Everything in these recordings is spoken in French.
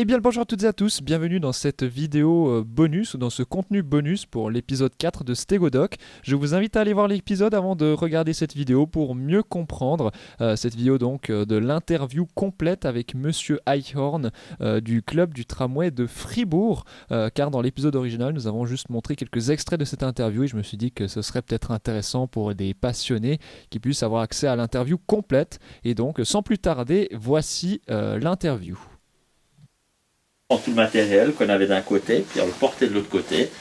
Eh bien le bonjour à toutes et à tous, bienvenue dans cette vidéo bonus ou dans ce contenu bonus pour l'épisode 4 de Stegodoc. Je vous invite à aller voir l'épisode avant de regarder cette vidéo pour mieux comprendre cette vidéo donc de l'interview complète avec Monsieur Eichhorn du club du tramway de Fribourg, car dans l'épisode original nous avons juste montré quelques extraits de cette interview et je me suis dit que ce serait peut-être intéressant pour des passionnés qui puissent avoir accès à l'interview complète. Et donc sans plus tarder, voici l'interview. Tout le matériel qu'on avait d'un côté, puis on le portait de l'autre côté.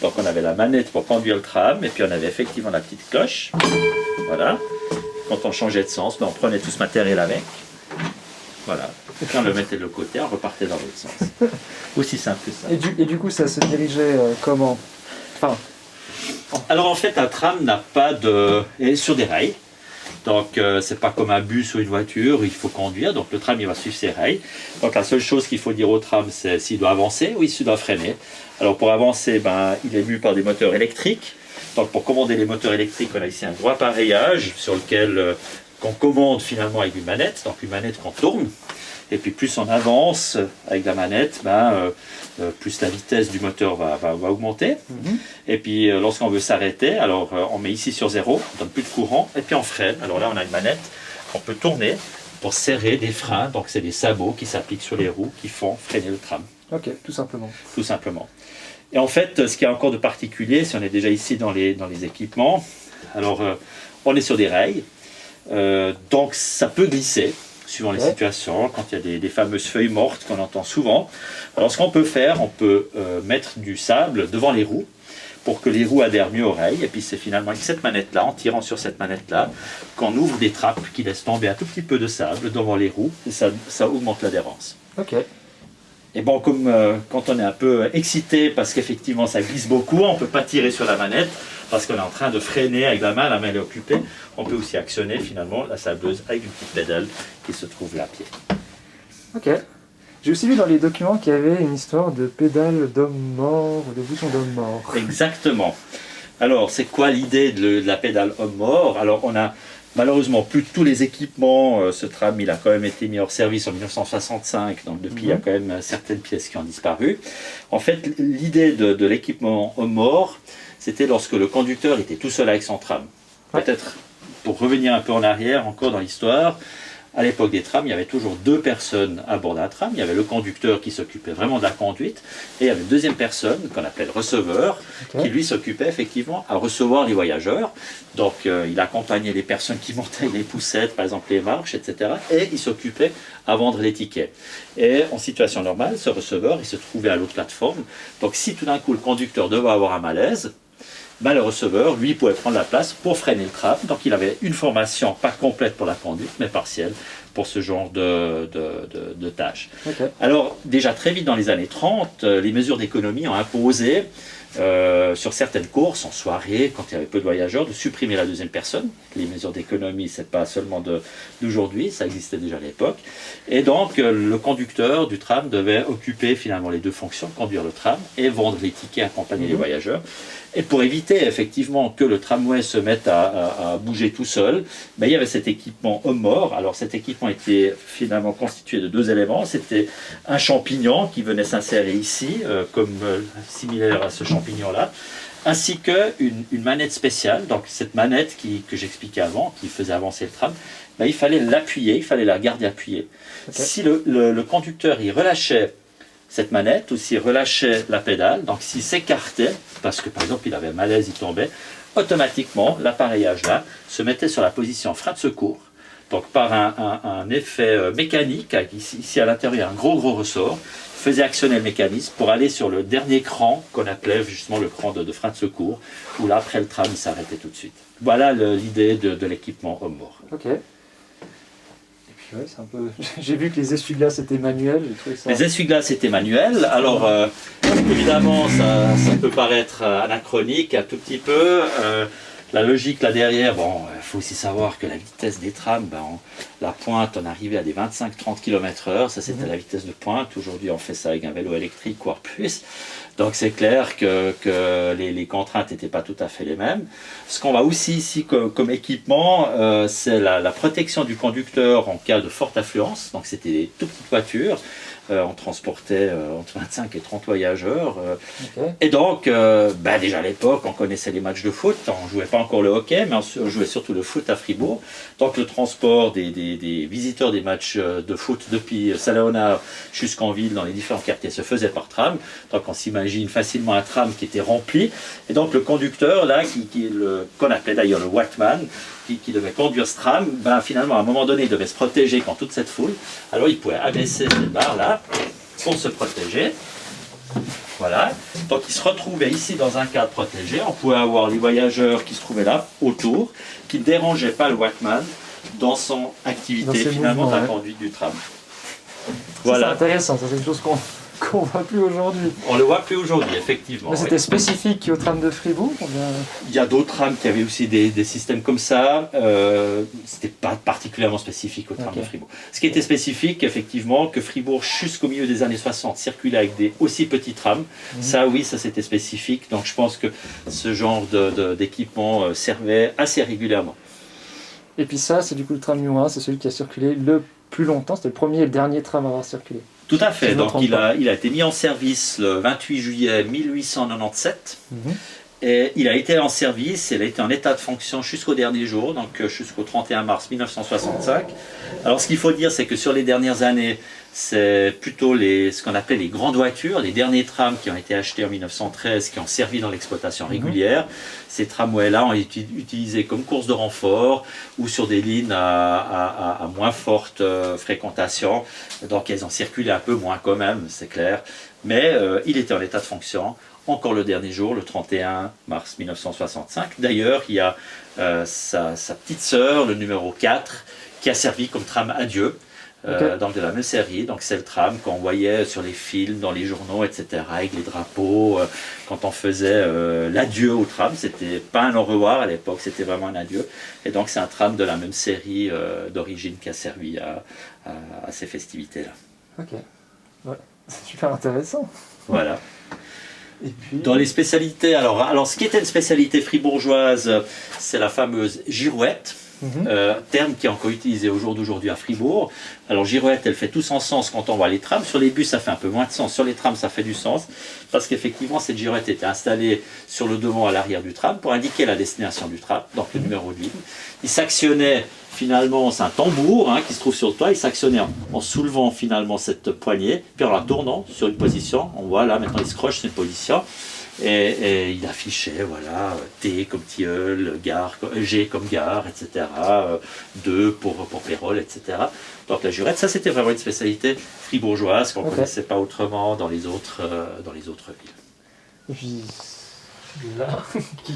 Donc on avait la manette pour conduire le tram, et puis on avait effectivement la petite cloche. Voilà. Quand on changeait de sens, on prenait tout ce matériel avec. Voilà. Et puis on le mettait de l'autre côté, on repartait dans l'autre sens. Aussi simple que ça. Et du coup, ça se dirigeait comment? Enfin, Alors en fait, un tram n'a pas de... est sur des rails. Donc c'est pas comme un bus ou une voiture, il faut conduire, donc le tram il va suivre ses rails. Donc la seule chose qu'il faut dire au tram, c'est s'il doit avancer ou s'il doit freiner. Alors pour avancer, il est mu par des moteurs électriques. Donc pour commander les moteurs électriques, on a ici un gros appareillage sur lequel qu'on commande finalement avec une manette, donc une manette qu'on tourne. Et puis plus on avance avec la manette, plus la vitesse du moteur va augmenter. Et puis lorsqu'on veut s'arrêter, alors on met ici sur 0, on donne plus de courant, et puis on freine. Alors là on a une manette qu'on peut tourner pour serrer des freins, donc c'est des sabots qui s'appliquent sur les roues qui font freiner le tram. ok, tout simplement. Tout simplement. Et en fait, ce qu'il y a encore de particulier, si on est déjà ici dans les équipements, alors on est sur des rails, donc ça peut glisser, suivant les situations, quand il y a des fameuses feuilles mortes qu'on entend souvent. Alors ce qu'on peut faire, on peut mettre du sable devant les roues pour que les roues adhèrent mieux aux rails. Et puis c'est finalement avec cette manette-là, en tirant sur cette manette-là, qu'on ouvre des trappes qui laissent tomber un tout petit peu de sable devant les roues. Et ça augmente l'adhérence. Ok. Et bon, comme quand on est un peu excité parce qu'effectivement ça glisse beaucoup, on ne peut pas tirer sur la manette parce qu'on est en train de freiner avec la main elle est occupée. On peut aussi actionner finalement la sableuse avec une petite pédale qui se trouve là à pied. Ok. J'ai aussi vu dans les documents qu'il y avait une histoire de pédale d'homme mort ou de bouton d'homme mort. Exactement. Alors, c'est quoi l'idée de la pédale homme mort? Alors, on a malheureusement plus tous les équipements. Ce tram, il a quand même été mis hors service en 1965, donc depuis, il y a quand même certaines pièces qui ont disparu. En fait, l'idée de l'équipement homme mort, c'était lorsque le conducteur était tout seul avec son tram. Peut-être, pour revenir un peu en arrière, encore dans l'histoire, à l'époque des trams, il y avait toujours deux personnes à bord d'un tram. Il y avait le conducteur qui s'occupait vraiment de la conduite et il y avait une deuxième personne qu'on appelait le receveur qui lui s'occupait effectivement à recevoir les voyageurs. Donc il accompagnait les personnes qui montaient les poussettes, par exemple les marches, etc. Et il s'occupait à vendre les tickets. Et en situation normale, ce receveur, il se trouvait à l'autre plateforme. Donc si tout d'un coup le conducteur devait avoir un malaise, le receveur, lui, pouvait prendre la place pour freiner le tram. Donc il avait une formation, pas complète pour la conduite, mais partielle pour ce genre de tâches. Okay. Alors déjà très vite dans les années 30, les mesures d'économie ont imposé sur certaines courses, en soirée, quand il y avait peu de voyageurs, de supprimer la deuxième personne. Les mesures d'économie, c'est pas seulement d'aujourd'hui, ça existait déjà à l'époque. Et donc le conducteur du tram devait occuper finalement les deux fonctions, conduire le tram et vendre les tickets, accompagner les voyageurs. Et pour éviter effectivement que le tramway se mette à bouger tout seul, il y avait cet équipement homme mort. Alors cet équipement était finalement constitué de deux éléments. C'était un champignon qui venait s'insérer ici, similaire à ce champignon-là, ainsi qu'une manette spéciale. Donc cette manette que j'expliquais avant, qui faisait avancer le tram, il fallait l'appuyer, il fallait la garder appuyée. Okay. Si le conducteur il relâchait cette manette, ou s'il relâchait la pédale, donc s'il s'écartait, parce que par exemple il avait un malaise, il tombait, automatiquement l'appareillage là se mettait sur la position frein de secours. Donc par un effet mécanique, ici à l'intérieur il y a un gros ressort, faisait actionner le mécanisme pour aller sur le dernier cran qu'on appelait justement le cran de frein de secours, où là après le tram il s'arrêtait tout de suite. Voilà l'idée de l'équipement homme mort. Ok. Ouais, c'est un peu... J'ai vu que les essuie-glaces étaient manuels. Les essuie-glaces étaient manuels. Alors, évidemment, ça peut paraître anachronique un tout petit peu. La logique là derrière, il faut aussi savoir que la vitesse des trams, la pointe, on arrivait à des 25-30 km/h. Ça, c'était la vitesse de pointe. Aujourd'hui, on fait ça avec un vélo électrique, voire plus. Donc, c'est clair que les contraintes n'étaient pas tout à fait les mêmes. Ce qu'on va aussi ici comme équipement, c'est la protection du conducteur en cas de forte affluence. Donc, c'était des toutes petites voitures On transportait entre 25 et 30 voyageurs. Ok. Et donc, déjà à l'époque, on connaissait les matchs de foot. On ne jouait pas encore le hockey, mais on jouait surtout le foot à Fribourg. Donc le transport des visiteurs des matchs de foot depuis Salaona jusqu'en ville, dans les différents quartiers, se faisait par tram. Donc on s'imagine facilement un tram qui était rempli. Et donc le conducteur, là, qu'on appelait d'ailleurs le Watman, qui devait conduire ce tram, finalement, à un moment donné, il devait se protéger contre toute cette foule. Alors, il pouvait abaisser ces barres-là pour se protéger. Voilà. Donc, il se retrouvait ici dans un cadre protégé. On pouvait avoir les voyageurs qui se trouvaient là, autour, qui ne dérangeaient pas le Watman dans son activité, finalement, de la conduite du tram. Voilà. C'est intéressant, ça, c'est une chose qu'on ne voit plus aujourd'hui. On ne le voit plus aujourd'hui, effectivement. Mais c'était spécifique au tram de Fribourg ou bien... Il y a d'autres trams qui avaient aussi des systèmes comme ça. C'était pas particulièrement spécifique au tram de Fribourg. Ce qui était spécifique, effectivement, que Fribourg, jusqu'au milieu des années 60, circulait avec des aussi petits trams. Ça, oui, ça c'était spécifique. Donc je pense que ce genre d'équipement servait assez régulièrement. Et puis ça, c'est du coup le tram numéro 1, c'est celui qui a circulé le plus longtemps. C'était le premier et le dernier tram à avoir circulé. Tout à fait. Donc il a été mis en service le 28 juillet 1897. Et il a été en service, il a été en état de fonction jusqu'au dernier jour, donc jusqu'au 31 mars 1965. Alors ce qu'il faut dire, c'est que sur les dernières années, c'est plutôt ce qu'on appelait les grandes voitures, les derniers trams qui ont été achetés en 1913, qui ont servi dans l'exploitation régulière. Ces tramways-là ont été utilisés comme course de renfort ou sur des lignes à moins forte fréquentation. Donc elles ont circulé un peu moins quand même, c'est clair. Mais il était en état de fonction. Encore le dernier jour, le 31 mars 1965. D'ailleurs, il y a sa petite sœur, le numéro 4, qui a servi comme tram adieu, donc de la même série. Donc c'est le tram qu'on voyait sur les films, dans les journaux, etc., avec les drapeaux. Quand on faisait l'adieu au tram, c'était pas un au revoir à l'époque, c'était vraiment un adieu. Et donc c'est un tram de la même série d'origine qui a servi à ces festivités-là. Ok, ouais. C'est super intéressant. Voilà. Et puis... Dans les spécialités, alors ce qui était une spécialité fribourgeoise, c'est la fameuse girouette, terme qui est encore utilisé au jour d'aujourd'hui à Fribourg. Alors girouette, elle fait tout son sens quand on voit les trams. Sur les bus, ça fait un peu moins de sens. Sur les trams, ça fait du sens, parce qu'effectivement, cette girouette était installée sur le devant à l'arrière du tram pour indiquer la destination du tram, donc le numéro de ligne. Il s'actionnait, finalement, c'est un tambour qui se trouve sur le toit, il s'actionnait en soulevant finalement cette poignée, puis en la tournant sur une position. On voit là, maintenant, il se croche sur une position. Et il affichait, voilà, T comme tilleul, G comme gare, etc. 2 pour Pérol, etc. Donc la jurette, ça c'était vraiment une spécialité fribourgeoise qu'on ne connaissait pas autrement dans les autres villes. Et puis là,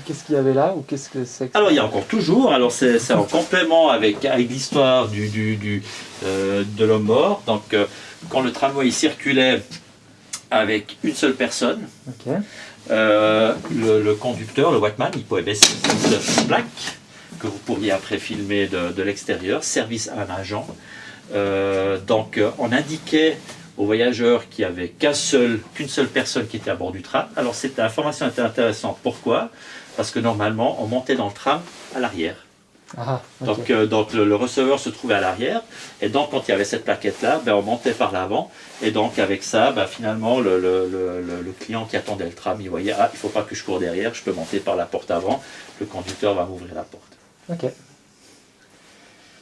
qu'est-ce qu'il y avait là ou qu'est-ce que c'est que... Alors il y a encore toujours, alors c'est en complément avec l'histoire de l'homme mort. Donc quand le tramway circulait avec une seule personne, le conducteur, le Watman, il pouvait baisser cette plaque que vous pourriez après filmer de l'extérieur, service à un agent. Donc on indiquait aux voyageurs qu'il n'y avait qu'une seule personne qui était à bord du tram. Alors cette information était intéressante. Pourquoi? Parce que normalement on montait dans le tram à l'arrière. Donc le receveur se trouvait à l'arrière, et donc quand il y avait cette plaquette-là, on montait par l'avant, et donc avec ça, finalement, le client qui attendait le tram, il voyait, il ne faut pas que je cours derrière, je peux monter par la porte avant, le conducteur va m'ouvrir la porte. Ok.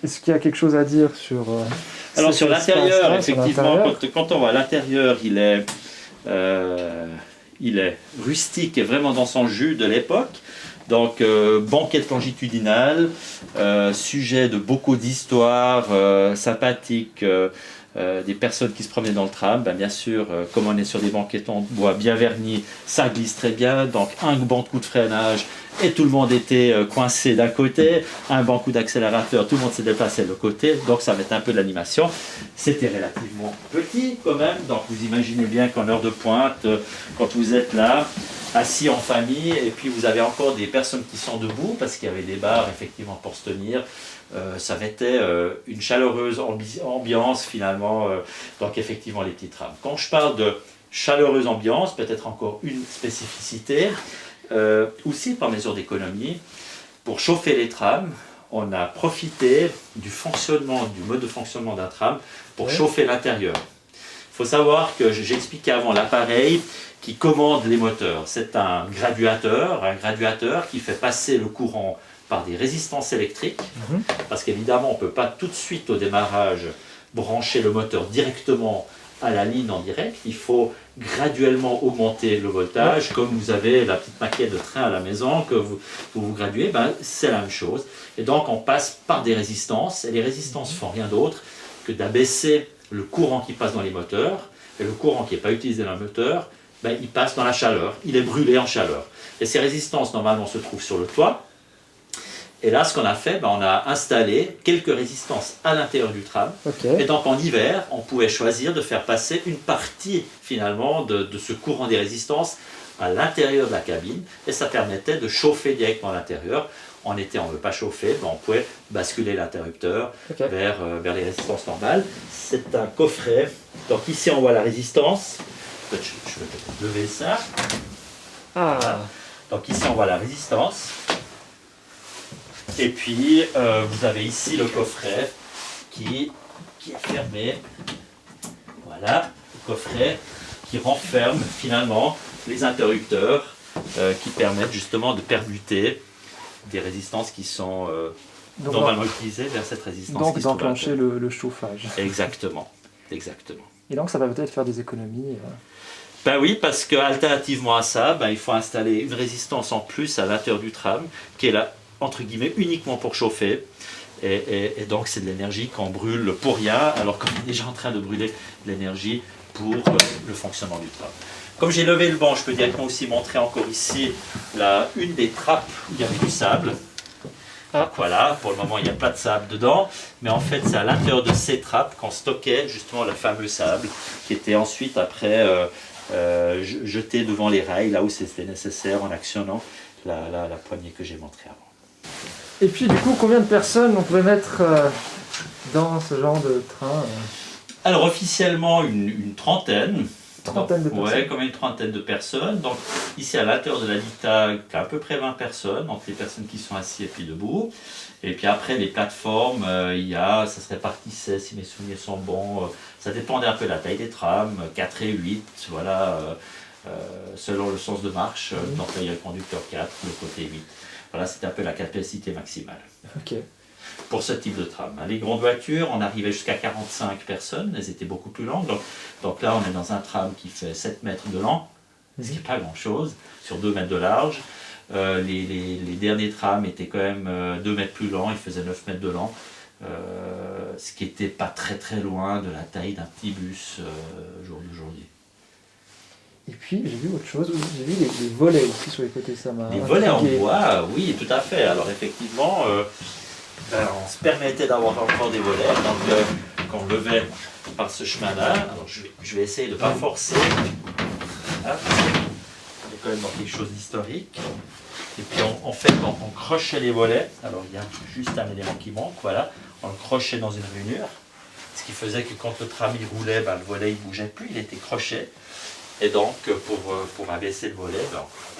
Est-ce qu'il y a quelque chose à dire sur... Alors sur l'intérieur, effectivement, quand on voit l'intérieur, il est rustique et vraiment dans son jus de l'époque. Donc, banquette longitudinale, sujet de beaucoup d'histoires sympathiques, des personnes qui se promenaient dans le tram. Bien sûr, comme on est sur des banquettes en bois bien vernis, ça glisse très bien. Donc, un bon coup de freinage et tout le monde était coincé d'un côté. Un bon coup d'accélérateur, tout le monde s'est déplacé de l'autre côté. Donc, ça met un peu de l'animation. C'était relativement petit quand même. Donc, vous imaginez bien qu'en heure de pointe, quand vous êtes là, assis en famille, et puis vous avez encore des personnes qui sont debout parce qu'il y avait des bars effectivement pour se tenir. Ça mettait une chaleureuse ambiance finalement, donc effectivement les petits trams. Quand je parle de chaleureuse ambiance, peut-être encore une spécificité, aussi par mesure d'économie, pour chauffer les trams, on a profité du mode de fonctionnement d'un tram pour chauffer l'intérieur. Il faut savoir que j'expliquais avant l'appareil qui commande les moteurs. C'est un graduateur qui fait passer le courant par des résistances électriques, parce qu'évidemment on ne peut pas tout de suite au démarrage brancher le moteur directement à la ligne en direct, il faut graduellement augmenter le voltage, comme vous avez la petite maquette de train à la maison que vous graduez, ben, c'est la même chose. Et donc on passe par des résistances, et les résistances font rien d'autre que d'abaisser le courant qui passe dans les moteurs, et le courant qui n'est pas utilisé dans le moteur, ben, il passe dans la chaleur, il est brûlé en chaleur. Et ces résistances normalement se trouvent sur le toit. Et là, ce qu'on a fait, ben, on a installé quelques résistances à l'intérieur du tram. Et donc en hiver, on pouvait choisir de faire passer une partie finalement de ce courant des résistances à l'intérieur de la cabine. Et ça permettait de chauffer directement à l'intérieur. En été, on ne veut pas chauffer, ben, on pouvait basculer l'interrupteur vers les résistances normales. C'est un coffret. Donc ici, on voit la résistance. Je vais peut-être lever ça. Voilà. Donc ici, on voit la résistance. Et puis, vous avez ici le coffret qui est fermé. Voilà, le coffret qui renferme finalement les interrupteurs qui permettent justement de permuter des résistances qui sont normalement utilisées vers cette résistance. Donc d'enclencher le chauffage. Exactement, exactement. Et donc ça va peut-être faire des économies. Ben oui, parce qu'alternativement à ça, ben, il faut installer une résistance en plus à l'intérieur du tram qui est là, entre guillemets, uniquement pour chauffer. Et donc c'est de l'énergie qu'on brûle pour rien, alors qu'on est déjà en train de brûler de l'énergie pour le fonctionnement du tram. Comme j'ai levé le banc, je peux directement aussi montrer encore ici une des trappes où il y avait du sable. Voilà, pour le moment il n'y a pas de sable dedans, mais en fait c'est à l'intérieur de ces trappes qu'on stockait justement le fameux sable qui était ensuite après jeté devant les rails, là où c'était nécessaire en actionnant la poignée que j'ai montrée avant. Et puis du coup, combien de personnes on pouvait mettre dans ce genre de train Alors officiellement une trentaine. Trentaine de personnes. Ouais, comme une trentaine de personnes. Donc ici à l'intérieur de la Dita, il y a à peu près 20 personnes, entre les personnes qui sont assises et puis debout. Et puis après les plateformes, ça se répartissait, si mes souvenirs sont bons, ça dépendait un peu de la taille des trams, 4 et 8, voilà, selon le sens de marche. Donc là il y a le conducteur 4, le côté 8. Voilà, c'était un peu la capacité maximale. Pour ce type de tram. Les grandes voitures, on arrivait jusqu'à 45 personnes, elles étaient beaucoup plus longues. Donc là, on est dans un tram qui fait 7 mètres de long, ce qui n'est pas grand-chose, sur 2 mètres de large. Les derniers trams étaient quand même 2 mètres plus longs, ils faisaient 9 mètres de long, ce qui n'était pas très très loin de la taille d'un petit bus jour d'aujourd'hui. Et puis j'ai vu autre chose, j'ai vu les volets aussi sur les côtés, ça m'a Les volets en bois, oui, tout à fait. Alors effectivement, on se permettait d'avoir encore des volets, donc qu'on levait par ce chemin-là. Alors je vais essayer de ne pas forcer. Hop. On est quand même dans quelque chose d'historique. Et puis en fait, on crochait les volets. Alors il y a juste un élément qui manque, voilà. On le crochait dans une rainure. Ce qui faisait que quand le tram il roulait, ben, le volet il ne bougeait plus, il était crochet. Et donc, pour abaisser le volet,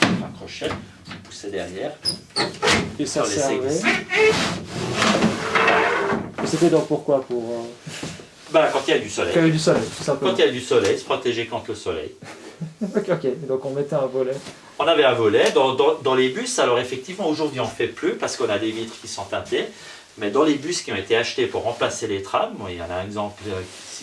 on accrochait, on poussait derrière. Et ça servait. C'était donc pourquoi Quand il y a du soleil. Quand il y a du soleil, tout simplement. Quand il y a du soleil, se protéger contre le soleil. Ok. Donc on mettait un volet. On avait un volet. Dans les bus, alors effectivement, aujourd'hui on ne fait plus parce qu'on a des vitres qui sont teintées. Mais dans les bus qui ont été achetés pour remplacer les trams, il y en a un exemple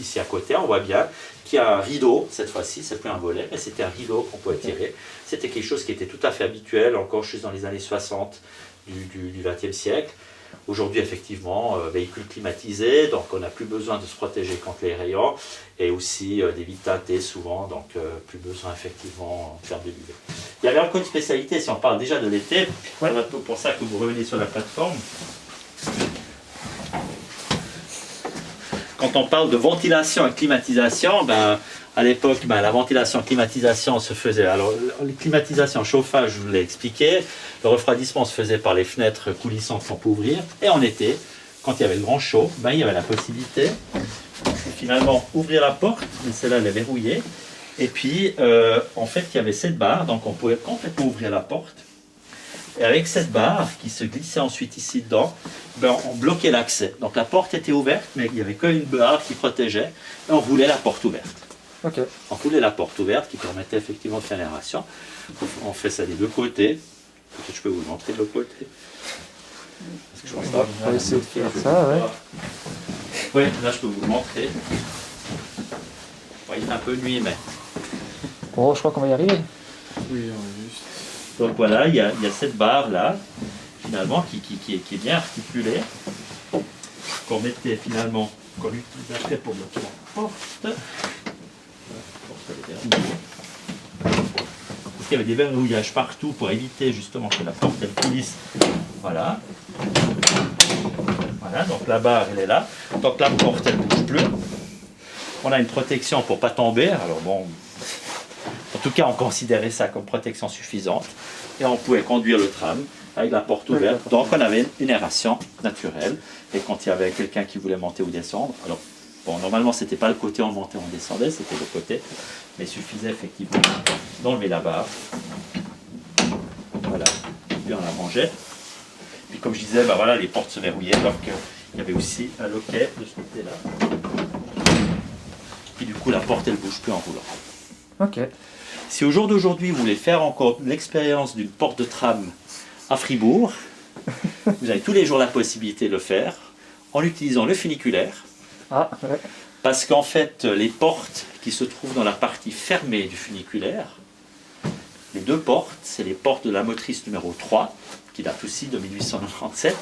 ici à côté, on voit bien, qu'il y a un rideau, cette fois-ci, c'est plus un volet, mais c'était un rideau qu'on pouvait tirer. C'était quelque chose qui était tout à fait habituel, encore juste dans les années 60 du XXe siècle. Aujourd'hui, effectivement, véhicule climatisé, donc on n'a plus besoin de se protéger contre les rayons, et aussi des vitres teintées souvent, donc plus besoin effectivement en termes de l'UV. Il y avait encore une spécialité, si on parle déjà de l'été, c'est pour ça que vous revenez sur la plateforme. Quand on parle de ventilation et climatisation, à l'époque, la ventilation et climatisation se faisait. Alors, la climatisation, chauffage, je vous l'ai expliqué. Le refroidissement se faisait par les fenêtres coulissantes qu'on peut ouvrir. Et en été, quand il y avait le grand chaud, il y avait la possibilité de finalement ouvrir la porte, mais celle-là, elle est verrouillée. Et puis, en fait, il y avait cette barre, donc on pouvait complètement ouvrir la porte. Et avec cette barre qui se glissait ensuite ici dedans, on bloquait l'accès. Donc la porte était ouverte, mais il y avait qu'une barre qui protégeait, et on roulait la porte ouverte. Ok. On voulait la porte ouverte qui permettait effectivement de faire l'aération. On fait ça des deux côtés. Peut-être je peux vous le montrer de l'autre côté. Parce que je pense pas. On va essayer de faire ça, ouais. Oui, là je peux vous le montrer. Bon, il fait un peu nuit, mais. Bon, je crois qu'on va y arriver. Oui, on va juste. Donc voilà, il y a cette barre là, finalement, qui est bien articulée, qu'on mettait finalement, qu'on utilise après pour bloquer la porte. Parce qu'il y avait des verrouillages partout pour éviter justement que la porte elle coulisse. Voilà. Voilà, donc la barre elle est là. Donc la porte elle ne bouge plus. On a une protection pour ne pas tomber. Alors bon, en tout cas on considérait ça comme protection suffisante. Et on pouvait conduire le tram avec la porte ouverte. Donc on avait une aération naturelle. Et quand il y avait quelqu'un qui voulait monter ou descendre, alors bon, normalement c'était pas le côté on montait, on descendait, c'était le côté. Mais il suffisait effectivement d'enlever la barre. Voilà, puis on la rangeait. Puis comme je disais, bah voilà, les portes se verrouillaient. Donc il y avait aussi un loquet de ce côté-là. Puis du coup la porte elle bouge plus en roulant. Ok. Si au jour d'aujourd'hui vous voulez faire encore l'expérience d'une porte de tram à Fribourg, vous avez tous les jours la possibilité de le faire en utilisant le funiculaire. Ah, ouais. Parce qu'en fait, les portes qui se trouvent dans la partie fermée du funiculaire, les deux portes, c'est les portes de la motrice numéro 3, qui date aussi de 1897,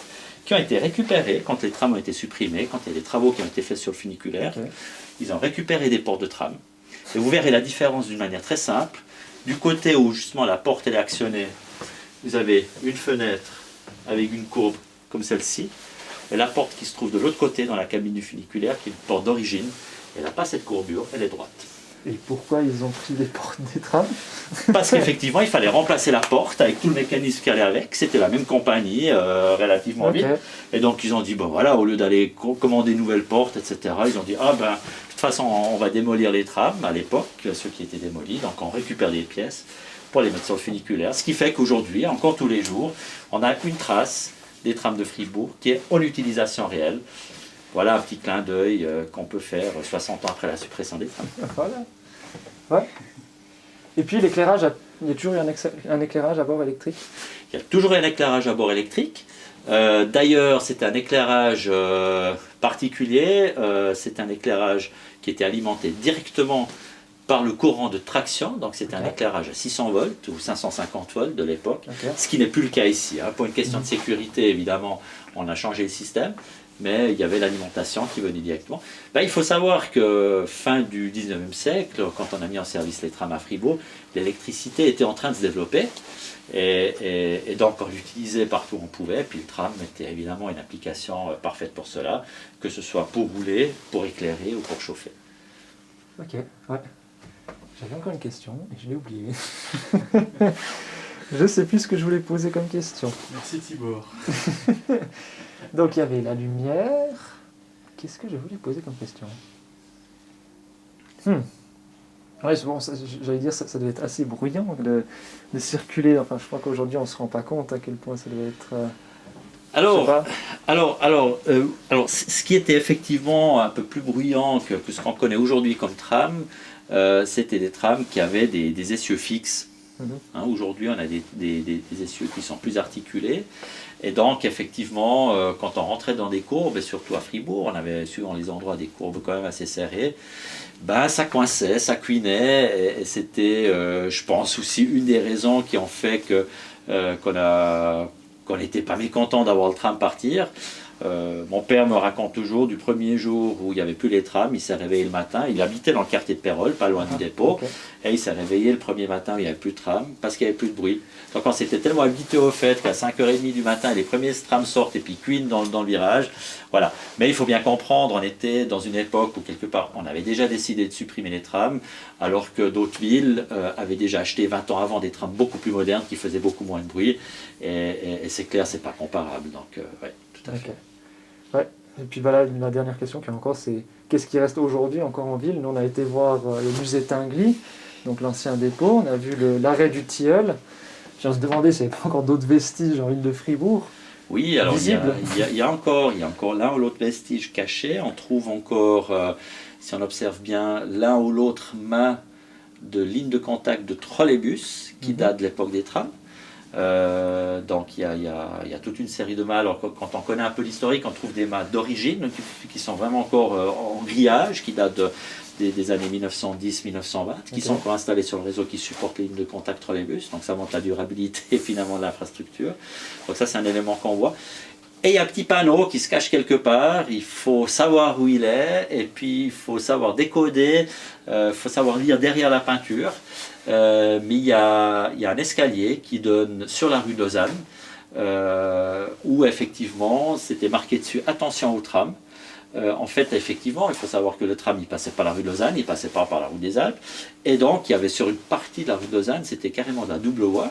qui ont été récupérées quand les trams ont été supprimés, quand il y a des travaux qui ont été faits sur le funiculaire. Ok. Ils ont récupéré des portes de tram. Et vous verrez la différence d'une manière très simple. Du côté où justement la porte elle est actionnée, vous avez une fenêtre avec une courbe comme celle-ci. Et la porte qui se trouve de l'autre côté dans la cabine du funiculaire, qui est une porte d'origine, elle n'a pas cette courbure, elle est droite. Et pourquoi ils ont pris les portes des trams? Parce qu'effectivement, il fallait remplacer la porte avec tout le mécanisme qui allait avec. C'était la même compagnie, relativement Ok. vite. Et donc ils ont dit, bon voilà, au lieu d'aller commander de nouvelles portes, etc., ils ont dit, ah ben, de toute façon, on va démolir les trams à l'époque, ceux qui étaient démolis, donc on récupère des pièces pour les mettre sur le funiculaire. Ce qui fait qu'aujourd'hui, encore tous les jours, on a une trace des trams de Fribourg qui est en utilisation réelle. Voilà un petit clin d'œil qu'on peut faire 60 ans après la suppression des trams. Voilà. Ouais. Et puis l'éclairage, il y a toujours eu un éclairage à bord électrique. Il y a toujours un éclairage à bord électrique. D'ailleurs, c'est un éclairage particulier. C'est un éclairage qui était alimenté directement par le courant de traction. Donc c'est un éclairage à 600 volts ou 550 volts de l'époque. Ok. Ce qui n'est plus le cas ici. Hein. Pour une question de sécurité, évidemment, on a changé le système. Mais il y avait l'alimentation qui venait directement. Ben, il faut savoir que fin du 19e siècle, quand on a mis en service les trams à Fribourg, l'électricité était en train de se développer. Et donc on l'utilisait partout où on pouvait. Puis le tram était évidemment une application parfaite pour cela, que ce soit pour rouler, pour éclairer ou pour chauffer. Ok, ouais. J'avais encore une question et je l'ai oubliée. Je sais plus ce que je voulais poser comme question. Merci Tibor. Donc il y avait la lumière. Qu'est-ce que je voulais poser comme question? Ouais, bon, j'allais dire ça devait être assez bruyant de circuler. Enfin, je crois qu'aujourd'hui on se rend pas compte à quel point ça devait être. Je sais pas. Alors, ce qui était effectivement un peu plus bruyant que ce qu'on connaît aujourd'hui comme tram, c'était des trams qui avaient des essieux fixes. Hein, aujourd'hui, on a des essieux qui sont plus articulés. Et donc, effectivement, quand on rentrait dans des courbes, et surtout à Fribourg, on avait suivant les endroits des courbes quand même assez serrées, ben, ça coinçait, ça cuinait. Et c'était, je pense, aussi une des raisons qui ont fait qu'on n'était pas mécontent d'avoir le tram partir. Mon père me raconte toujours du premier jour où il n'y avait plus les trams, il s'est réveillé le matin, il habitait dans le quartier de Pérol, pas loin du dépôt, Ok. et il s'est réveillé le premier matin où il n'y avait plus de tram, parce qu'il n'y avait plus de bruit. Donc on s'était tellement habitué au fait qu'à 5h30 du matin, les premiers trams sortent et puis cuinent dans le virage. Voilà. Mais il faut bien comprendre, on était dans une époque où quelque part on avait déjà décidé de supprimer les trams, alors que d'autres villes avaient déjà acheté 20 ans avant des trams beaucoup plus modernes qui faisaient beaucoup moins de bruit. Et c'est clair, c'est pas comparable. Donc, ouais, tout à fait. Ok. Ouais. Et puis voilà, la dernière question qui est encore, c'est qu'est-ce qui reste aujourd'hui encore en ville? Nous on a été voir le musée Tinguely, donc l'ancien dépôt, on a vu l'arrêt du Tilleul. Puis on se demandait s'il n'y avait pas encore d'autres vestiges en ville de Fribourg. Oui, alors Visible. il y a encore l'un ou l'autre vestige caché. On trouve encore si on observe bien, l'un ou l'autre main de ligne de contact de trolleybus qui date de l'époque des trams. Donc il y a toute une série de mâts. Alors quand on connaît un peu l'historique, on trouve des mâts d'origine qui sont vraiment encore en grillage, qui datent des années 1910-1920, qui sont encore installés sur le réseau qui supporte les lignes de contact trolleybus. Donc ça montre la durabilité finalement de l'infrastructure. Donc ça c'est un élément qu'on voit. Et il y a un petit panneau qui se cache quelque part, il faut savoir où il est, et puis il faut savoir décoder, il faut savoir lire derrière la peinture. Mais il y a un escalier qui donne sur la rue de Lausanne, où effectivement c'était marqué dessus « Attention au tram ». En fait, effectivement, il faut savoir que le tram, il passait par la rue de Lausanne, il passait pas par la rue des Alpes. Et donc, il y avait sur une partie de la rue de Lausanne, c'était carrément de la double voie.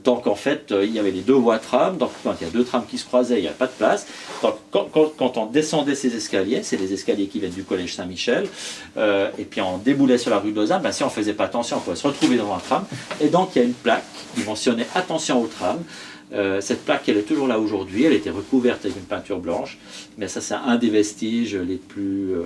Donc, en fait, il y avait les deux voies tram. Donc, quand il y a deux trams qui se croisaient, il n'y a pas de place. Donc, quand on descendait ces escaliers, c'est des escaliers qui viennent du collège Saint-Michel, et puis on déboulait sur la rue de Lausanne, ben, si on ne faisait pas attention, on pouvait se retrouver devant un tram. Et donc, il y a une plaque qui mentionnait « Attention au tram ». Cette plaque, elle est toujours là aujourd'hui, elle était recouverte avec une peinture blanche, mais ça c'est un des vestiges les plus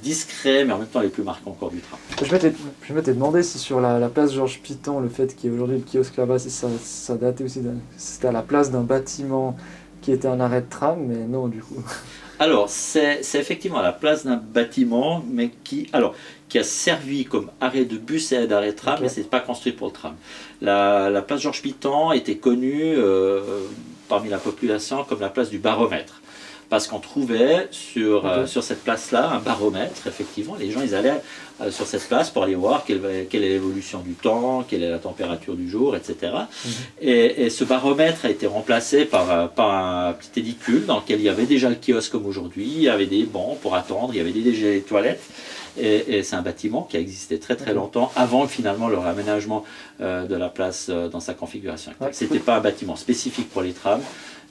discrets, mais en même temps les plus marquants encore du tram. Je m'étais demandé si sur la place Georges Piton, le fait qu'il y ait aujourd'hui le kiosque là-bas, si ça datait aussi, c'était à la place d'un bâtiment qui était un arrêt de tram, mais non du coup. Alors, c'est effectivement à la place d'un bâtiment, mais qui a servi comme arrêt de bus et d'arrêt de tram, mais ce n'est pas construit pour le tram. La place Georges Piton était connue parmi la population comme la place du baromètre. Parce qu'on trouvait sur cette place-là un baromètre, effectivement. Les gens ils allaient sur cette place pour aller voir quelle est l'évolution du temps, quelle est la température du jour, etc. Et ce baromètre a été remplacé par un petit édicule dans lequel il y avait déjà le kiosque comme aujourd'hui, il y avait des bancs pour attendre, il y avait déjà des toilettes. Et c'est un bâtiment qui a existé très très longtemps avant finalement le réaménagement de la place dans sa configuration. C'était pas un bâtiment spécifique pour les trams.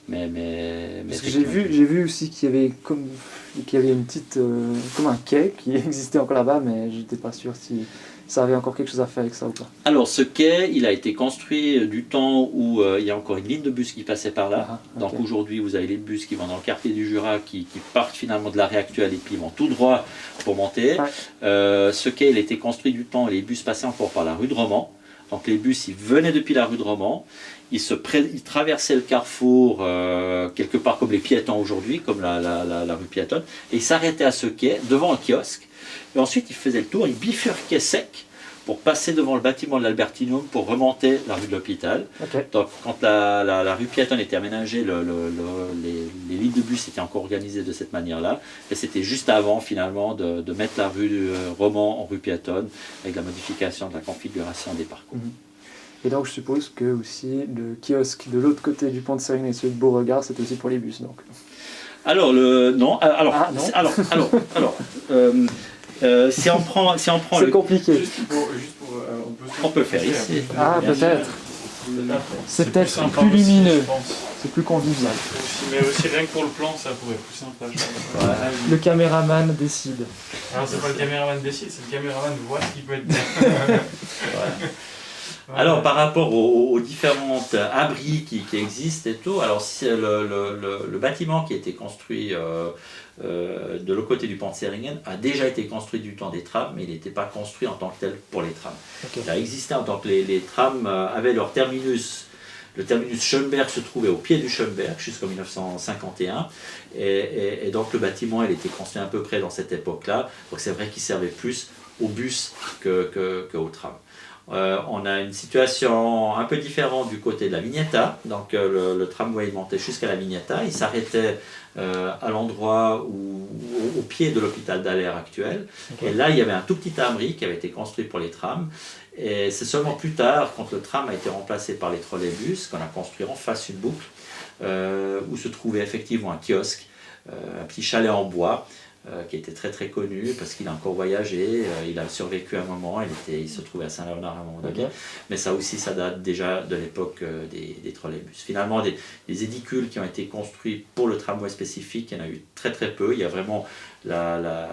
Parce que j'ai vu aussi qu'il y avait une petite comme un quai qui existait encore là-bas, mais je n'étais pas sûr si ça avait encore quelque chose à faire avec ça ou pas. Alors ce quai, il a été construit du temps où il y a encore une ligne de bus qui passait par là. Donc aujourd'hui vous avez les bus qui vont dans le quartier du Jura qui partent finalement de l'arrêt actuel et puis vont tout droit pour monter. Ce quai il a été construit du temps où les bus passaient encore par la rue de Romans. Donc les bus ils venaient depuis la rue de Romans. Ils traversaient le carrefour quelque part comme les piétons aujourd'hui, comme la rue piétonne, et ils s'arrêtaient à ce quai devant un kiosque. Et ensuite, ils faisaient le tour, ils bifurquaient sec pour passer devant le bâtiment de l'Albertinum pour remonter la rue de l'Hôpital. Donc, quand la rue piétonne était aménagée, les lignes de bus étaient encore organisées de cette manière-là. Et c'était juste avant, finalement, de mettre la rue Romans en rue piétonne avec la modification de la configuration des parcours. Et donc je suppose que aussi le kiosque de l'autre côté du pont de Sérigny et celui de Beauregard, c'est aussi pour les bus donc. Alors non. Si on prend c'est compliqué. On peut faire ici. Ah peut-être. C'est peut-être plus lumineux. C'est plus convivial. Mais aussi rien que pour le plan, ça pourrait être plus sympa. Le caméraman décide. Alors c'est pas le caméraman décide, c'est le caméraman voit ce qui peut être bien. Alors par rapport aux différents abris qui existent et tout, alors le bâtiment qui a été construit de l'autre côté du pont de Seringen a déjà été construit du temps des trams, mais il n'était pas construit en tant que tel pour les trams. Il a existé en tant que les trams avaient leur terminus. Le terminus Schönberg se trouvait au pied du Schönberg jusqu'en 1951 et donc le bâtiment il était construit à peu près dans cette époque-là, donc c'est vrai qu'il servait plus aux bus qu'aux trams. On a une situation un peu différente du côté de la Vignetta. Donc le tramway montait jusqu'à la Vignetta, il s'arrêtait à l'endroit au pied de l'hôpital d'Aller actuel. Et là il y avait un tout petit abri qui avait été construit pour les trams. Et c'est seulement plus tard, quand le tram a été remplacé par les trolleybus, qu'on a construit en face une boucle où se trouvait effectivement un kiosque, un petit chalet en bois. Qui était très très connu parce qu'il a encore voyagé, il a survécu un moment, il se trouvait à Saint-Léonard à un moment donné, mais ça aussi ça date déjà de l'époque des trolleybus. Finalement des édicules qui ont été construits pour le tramway spécifique, il y en a eu très très peu, il y a vraiment la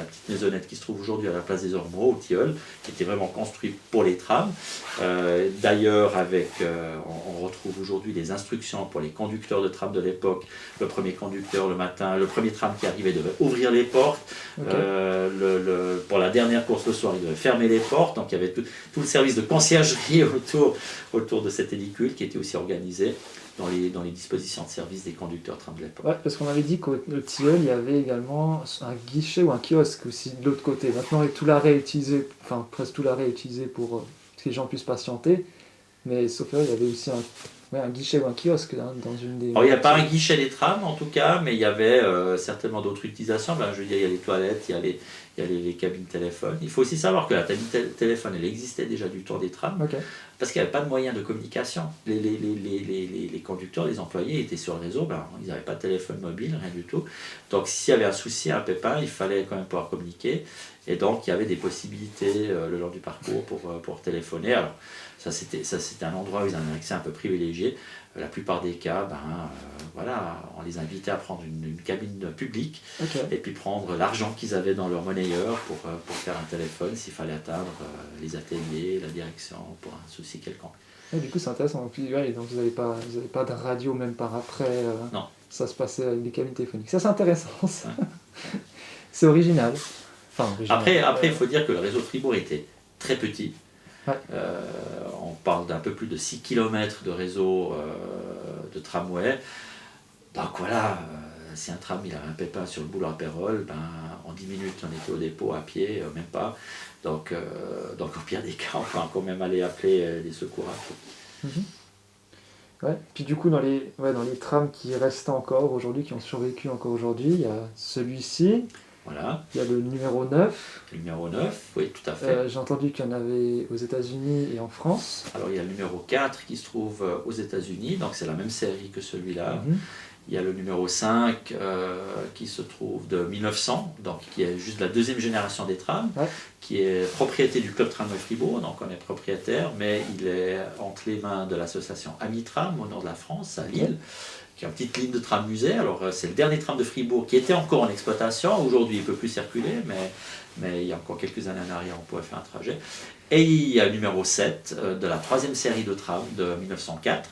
petite maisonnette qui se trouve aujourd'hui à la place des Ormeaux, au Tilleul, qui était vraiment construite pour les trams. D'ailleurs, on retrouve aujourd'hui les instructions pour les conducteurs de tram de l'époque. Le premier conducteur le matin, le premier tram qui arrivait devait ouvrir ouvrir les portes. Ok. Pour la dernière course le soir, il devait fermer les portes. Donc il y avait tout le service de conciergerie autour de cette édicule qui était aussi organisé dans les dispositions de service des conducteurs tram de l'époque. Ouais, parce qu'on avait dit qu'au Tilleul, il y avait également un guichet ou un kiosque aussi de l'autre côté. Maintenant, tout l'arrêt est utilisé, enfin presque tout l'arrêt est utilisé pour que les gens puissent patienter. Mais sauf que il y avait aussi un guichet ou un kiosque dans une des... Alors, il n'y a pas un guichet des trams en tout cas, mais il y avait certainement d'autres utilisations. Je veux dire, il y a les toilettes, il y a les cabines téléphone. Il faut aussi savoir que la cabine téléphone, elle existait déjà du temps des trams, Ok. parce qu'il n'y avait pas de moyens de communication. Les conducteurs, les employés étaient sur le réseau, ils n'avaient pas de téléphone mobile, rien du tout. Donc s'il y avait un souci, un pépin, il fallait quand même pouvoir communiquer. Et donc il y avait des possibilités le long du parcours pour téléphoner. Alors ça c'était un endroit où ils avaient un accès un peu privilégié. La plupart des cas, on les invitait à prendre une cabine publique Ok. et puis prendre l'argent qu'ils avaient dans leur monnayeur pour faire un téléphone s'il fallait atteindre les ateliers, la direction pour un souci quelconque. Ouais, du coup, c'est intéressant. Puis, ouais, donc vous n'avez pas de radio même par après. Non. Ça se passait avec des cabines téléphoniques. Ça, c'est intéressant. Ça. C'est original. Enfin, original. Après, il faut dire que le réseau de Fribourg était très petit. Ouais. On parle d'un peu plus de 6 km de réseau de tramway. Donc voilà, si un tram il avait un pépin sur le boulevard Pérol, en 10 minutes on était au dépôt à pied, même pas. Donc au pire des cas, on peut quand même aller appeler les secours à pied. Ouais. Puis du coup, dans les trams qui restent encore aujourd'hui, qui ont survécu encore aujourd'hui, il y a celui-ci, Voilà, il y a le numéro 9. le numéro 9, oui tout à fait. J'ai entendu qu'il y en avait aux États-Unis et en France. Alors il y a le numéro 4 qui se trouve aux États-Unis, donc c'est la même série que celui-là. Mhm. Il y a le numéro 5 qui se trouve de 1900, donc qui est juste la deuxième génération des trams, Ouais. qui est propriété du Club Tramway Fribourg, donc on est propriétaire, mais il est entre les mains de l'association Amitram au nord de la France, à Lille, Ouais. qui est une petite ligne de tram musée. Alors c'est le dernier tram de Fribourg qui était encore en exploitation. Aujourd'hui il ne peut plus circuler, mais il y a encore quelques années en arrière on pouvait faire un trajet. Et il y a le numéro 7 de la troisième série de trams de 1904,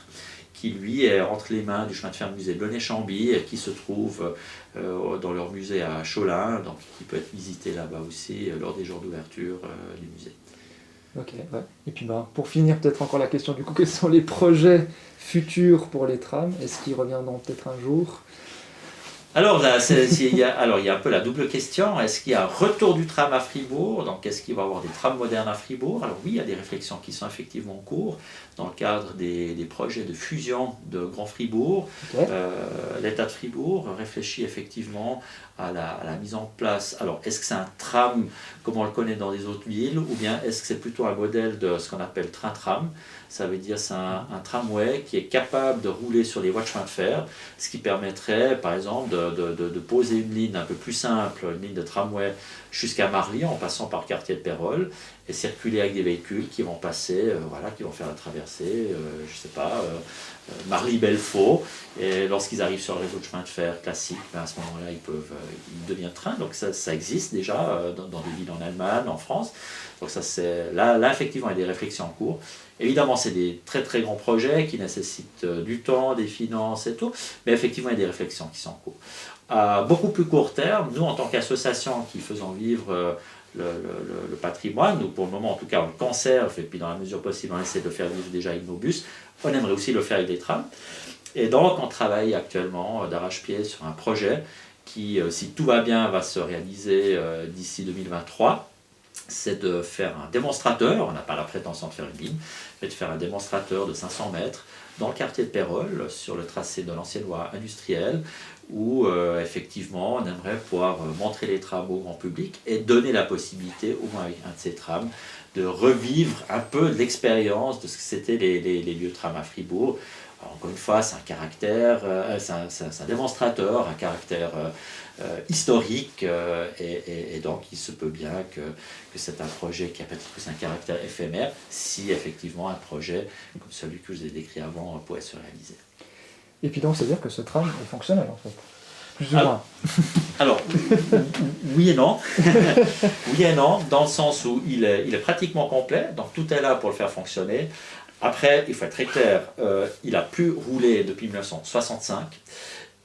qui lui est entre les mains du chemin de fer musée Blonay-Chambly et qui se trouve dans leur musée à Cholin, donc qui peut être visité là-bas aussi lors des jours d'ouverture du musée. Ok, ouais. Et puis pour finir, peut-être encore la question du coup, quels sont les projets futurs pour les trams? Est-ce qu'ils reviendront peut-être un jour? Alors là, il y a un peu la double question. Est-ce qu'il y a un retour du tram à Fribourg? Donc est-ce qu'il va y avoir des trams modernes à Fribourg? Alors oui, il y a des réflexions qui sont effectivement en cours dans le cadre des projets de fusion de Grand Fribourg. Ok. L'État de Fribourg réfléchit effectivement à la mise en place. Alors est-ce que c'est un tram comme on le connaît dans les autres villes, ou bien est-ce que c'est plutôt un modèle de ce qu'on appelle train-tram? Ça veut dire c'est un tramway qui est capable de rouler sur les voies de chemin de fer, ce qui permettrait par exemple de poser une ligne un peu plus simple, une ligne de tramway jusqu'à Marly en passant par le quartier de Pérol et circuler avec des véhicules qui vont passer, qui vont faire la traversée, Marly-Belfaux, et lorsqu'ils arrivent sur le réseau de chemin de fer classique, à ce moment-là ils deviennent train. Donc ça existe déjà dans des villes en Allemagne, en France. Donc là effectivement il y a des réflexions en cours. Évidemment, c'est des très très grands projets qui nécessitent du temps, des finances et tout, mais effectivement, il y a des réflexions qui sont en cours. À beaucoup plus court terme, nous, en tant qu'association qui faisons vivre le patrimoine, nous, pour le moment, en tout cas, on le conserve, et puis dans la mesure possible, on essaie de le faire vivre déjà avec nos bus, on aimerait aussi le faire avec des trams. Et donc, on travaille actuellement d'arrache-pied sur un projet qui, si tout va bien, va se réaliser d'ici 2023. C'est de faire un démonstrateur, on n'a pas la prétention de faire une ligne, mais de faire un démonstrateur de 500 mètres dans le quartier de Pérol, sur le tracé de l'ancienne voie industrielle, où effectivement on aimerait pouvoir montrer les trams au grand public et donner la possibilité, au moins avec un de ces trams, de revivre un peu l'expérience de ce que c'était les lieux de tram à Fribourg. Alors, encore une fois, c'est un caractère, c'est un démonstrateur, un caractère historique, et donc il se peut bien que c'est un projet qui a peut-être plus un caractère éphémère, si effectivement un projet comme celui que je vous ai décrit avant pourrait se réaliser. Et puis donc, c'est-à-dire que ce tram est fonctionnel en fait. Plus ou Alors, moins. Alors, oui et non. Oui et non, dans le sens où il est pratiquement complet, donc tout est là pour le faire fonctionner. Après, il faut être très clair, il a pu rouler depuis 1965.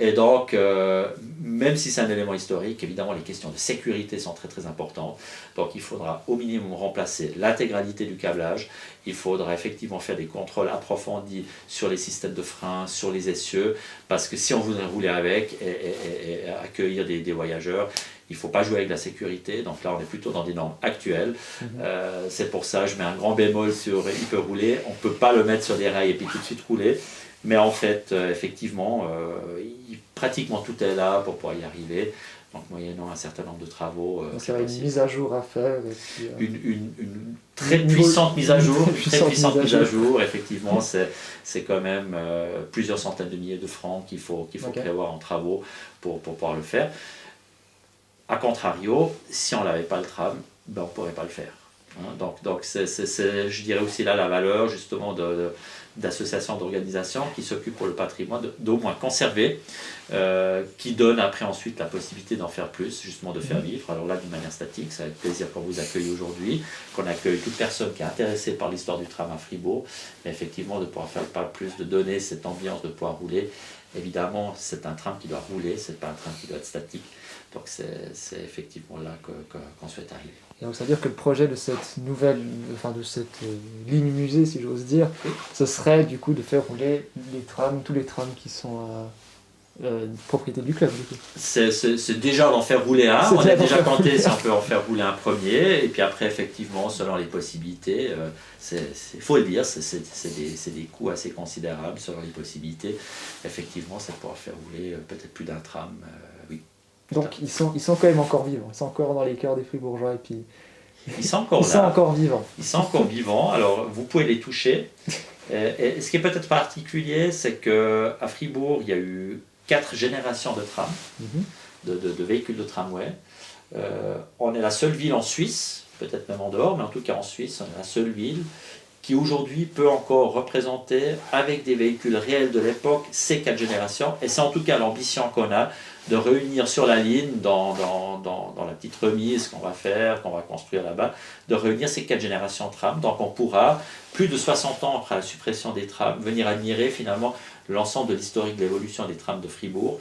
Et donc, même si c'est un élément historique, évidemment, les questions de sécurité sont très très importantes. Donc, il faudra au minimum remplacer l'intégralité du câblage. Il faudra effectivement faire des contrôles approfondis sur les systèmes de frein, sur les essieux, parce que si on voudrait rouler avec et accueillir des voyageurs, il ne faut pas jouer avec la sécurité. Donc là, on est plutôt dans des normes actuelles. C'est pour ça, je mets un grand bémol sur il peut rouler. On ne peut pas le mettre sur des rails et puis tout de suite rouler. Mais en fait, effectivement, pratiquement tout est là pour pouvoir y arriver. Donc, moyennant un certain nombre de travaux. Donc, il y aura une mise à jour à faire. Et puis, une très puissante mise à jour. Très puissante mise à jour. Effectivement, c'est quand même plusieurs centaines de milliers de francs qu'il faut prévoir en travaux pour pouvoir le faire. A contrario, si on n'avait pas le tram, ben, on ne pourrait pas le faire. Hein. Donc c'est, je dirais aussi là la valeur justement d'associations, d'organisations qui s'occupent pour le patrimoine d'au moins conserver, qui donnent après ensuite la possibilité d'en faire plus, justement de faire vivre. Alors là, d'une manière statique, ça va être plaisir qu'on vous accueille aujourd'hui, qu'on accueille toute personne qui est intéressée par l'histoire du tram à Fribourg, mais effectivement de pouvoir faire pas plus, de donner cette ambiance, de pouvoir rouler. Évidemment, c'est un tram qui doit rouler, c'est pas un tram qui doit être statique. Donc c'est effectivement là qu'on souhaite arriver. Et donc ça veut dire que le projet de cette nouvelle, enfin de cette ligne musée, si j'ose dire, ce serait du coup de faire rouler les trams, tous les trams qui sont propriété du club du coup. C'est déjà d'en faire rouler un, on a déjà tenté si on peut en faire rouler un premier, et puis après effectivement selon les possibilités, il faut le dire, c'est des coûts assez considérables selon les possibilités, effectivement c'est de pouvoir faire rouler peut-être plus d'un tram, oui. Donc ils sont quand même encore vivants, ils sont encore dans les cœurs des Fribourgeois et puis ils sont encore là. Ils sont encore vivants. Ils sont encore vivants, alors vous pouvez les toucher. Et ce qui est peut-être particulier, c'est qu'à Fribourg, il y a eu 4 générations de trams, de véhicules de tramway. On est la seule ville en Suisse, peut-être même en dehors, mais en tout cas en Suisse, on est la seule ville qui aujourd'hui peut encore représenter, avec des véhicules réels de l'époque, ces 4 générations. Et c'est en tout cas l'ambition qu'on a de réunir sur la ligne, dans la petite remise qu'on va faire, qu'on va construire là-bas, de réunir ces 4 générations de trams. Donc on pourra, plus de 60 ans après la suppression des trams, venir admirer finalement l'ensemble de l'historique de l'évolution des trams de Fribourg.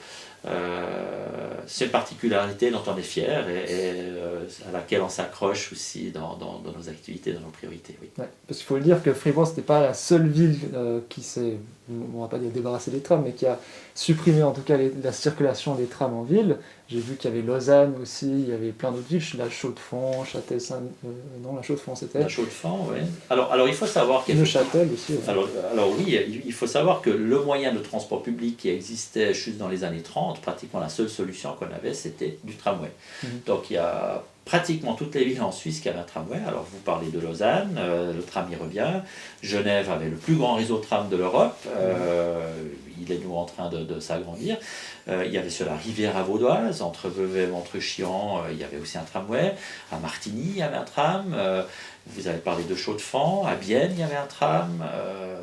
C'est une particularité dont on est fier et à laquelle on s'accroche aussi dans nos activités, dans nos priorités. Oui. Ouais, parce qu'il faut le dire que Fribourg, ce n'était pas la seule ville qui s'est, on va pas dire débarrassé des trams, mais qui a supprimé en tout cas la circulation des trams en ville. J'ai vu qu'il y avait Lausanne aussi, il y avait plein d'autres villes, la Chaux-de-Fonds, Châtel-Saint... non, la Chaux-de-Fonds c'était... La Chaux-de-Fonds, oui. Alors il faut savoir que... Neuchâtel aussi. Ouais. Alors oui, il faut savoir que le moyen de transport public qui existait juste dans les années 30, pratiquement la seule solution qu'on avait, c'était du tramway. Donc il y a pratiquement toutes les villes en Suisse qui avaient un tramway. Alors vous parlez de Lausanne, le tram y revient. Genève avait le plus grand réseau de tram de l'Europe. Il est nous en train de s'agrandir. Il y avait sur la Riviera vaudoise, entre Vevey et Montreuil-Chillon, il y avait aussi un tramway. À Martigny, il y avait un tram. Vous avez parlé de Chaux-de-Fonds, à Bienne, il y avait un tram.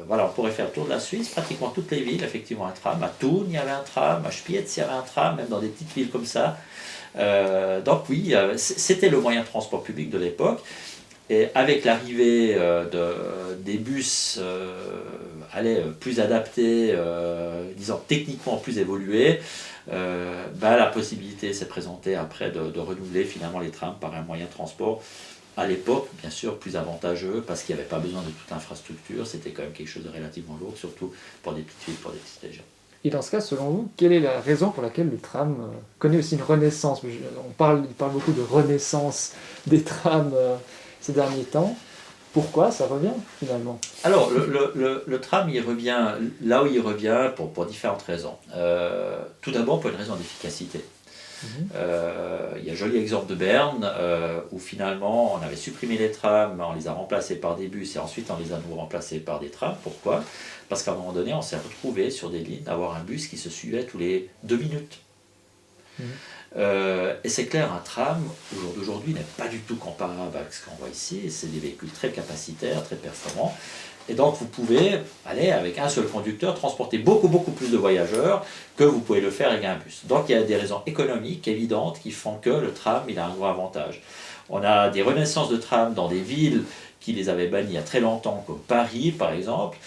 Voilà, on pourrait faire le tour de la Suisse, pratiquement toutes les villes, effectivement un tram. À Thun, il y avait un tram. À Spiez, il y avait un tram, même dans des petites villes comme ça. Donc oui, c'était le moyen de transport public de l'époque. Et avec l'arrivée des bus plus adaptés, disons techniquement plus évolués, la possibilité s'est présentée après de renouveler finalement les trams par un moyen de transport. À l'époque, bien sûr, plus avantageux parce qu'il n'y avait pas besoin de toute l'infrastructure. C'était quand même quelque chose de relativement lourd, surtout pour des petites villes, pour des petites régions. Et dans ce cas, selon vous, quelle est la raison pour laquelle le tram connaît aussi une renaissance ? Il parle beaucoup de renaissance des trams ces derniers temps. Pourquoi ça revient finalement ? Alors, le tram, il revient là où il revient pour différentes raisons. Tout d'abord, pour une raison d'efficacité. Il y a un joli exemple de Berne où finalement on avait supprimé les trams, on les a remplacés par des bus et ensuite on les a nous remplacés par des trams. Pourquoi ? Parce qu'à un moment donné on s'est retrouvé sur des lignes d'avoir un bus qui se suivait tous les 2 minutes. Et c'est clair, un tram au jour d'aujourd'hui n'est pas du tout comparable avec ce qu'on voit ici. C'est des véhicules très capacitaires, très performants. Et donc vous pouvez aller avec un seul conducteur transporter beaucoup plus de voyageurs que vous pouvez le faire avec un bus. Donc il y a des raisons économiques évidentes qui font que le tram il a un gros avantage. On a des renaissances de tram dans des villes qui les avaient bannis il y a très longtemps, comme Paris par exemple,